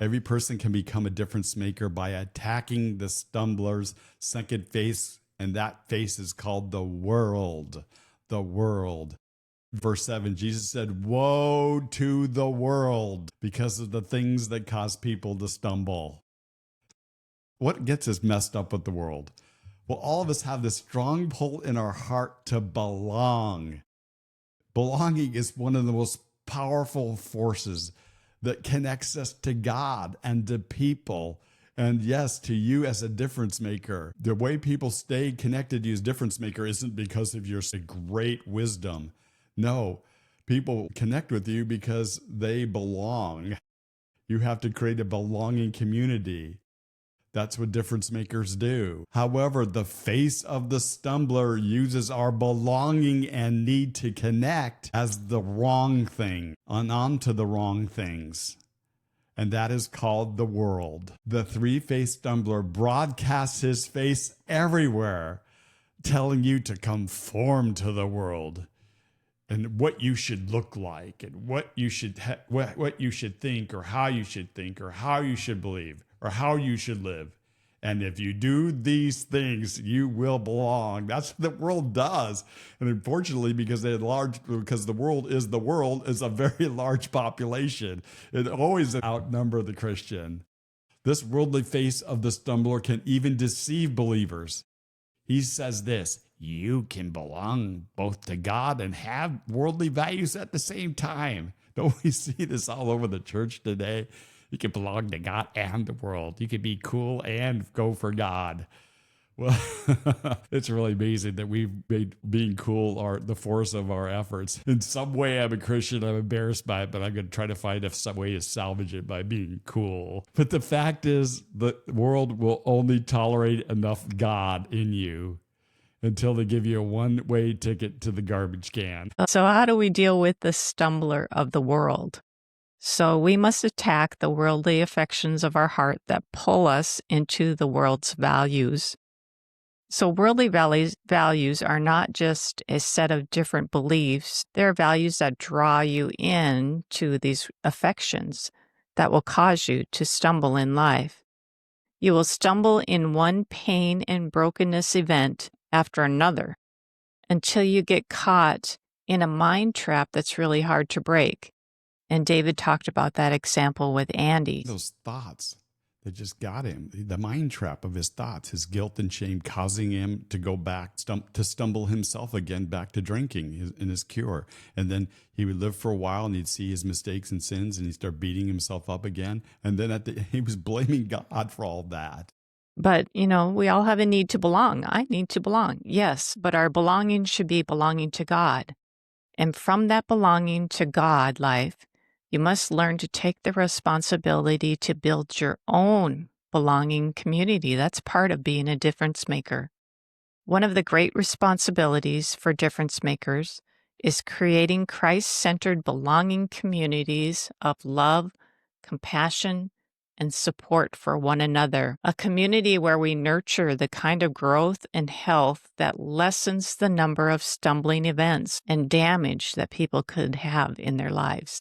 Every person can become a difference maker by attacking the stumbler's second face, and that face is called the world. The world. Verse 7, Jesus said, "Woe to the world because of the things that cause people to stumble." What gets us messed up with the world? Well, all of us have this strong pull in our heart to belong. Belonging is one of the most powerful forces that connects us to God and to people. And yes, to you as a difference maker. The way people stay connected to you as difference maker isn't because of your great wisdom. No, people connect with you because they belong. You have to create a belonging community. That's what difference makers do. However, the face of the stumbler uses our belonging and need to connect as the wrong thing, onto the wrong things. And that is called the world. The three-faced stumbler broadcasts his face everywhere, telling you to conform to the world and what you should look like and what you should what you should think, or how you should think, or how you should believe, or how you should live. And if you do these things, you will belong. That's what the world does. And unfortunately, because the world is a very large population, it always outnumber the Christian. This worldly face of the stumbler can even deceive believers. He says this: you can belong both to God and have worldly values at the same time. Don't we see this all over the church today? You can belong to God and the world. You can be cool and go for God. Well, it's really amazing that we've made being cool the force of our efforts. In some way, I'm a Christian. I'm embarrassed by it, but I'm going to try to find some way to salvage it by being cool. But the fact is, the world will only tolerate enough God in you until they give you a one-way ticket to the garbage can. So how do we deal with the stumbler of the world? So we must attack the worldly affections of our heart that pull us into the world's values. So worldly values are not just a set of different beliefs. They're values that draw you in to these affections that will cause you to stumble in life. You will stumble in one pain and brokenness event after another until you get caught in a mind trap that's really hard to break. And David talked about that example with Andy. Those thoughts that just got him, the mind trap of his thoughts, his guilt and shame causing him to go back, to stumble himself again back to drinking in his cure. And then he would live for a while and he'd see his mistakes and sins and he'd start beating himself up again. And then he was blaming God for all that. But, we all have a need to belong. I need to belong. Yes, but our belonging should be belonging to God. And from that belonging to God life, you must learn to take the responsibility to build your own belonging community. That's part of being a difference maker. One of the great responsibilities for difference makers is creating Christ-centered belonging communities of love, compassion, and support for one another. A community where we nurture the kind of growth and health that lessens the number of stumbling events and damage that people could have in their lives.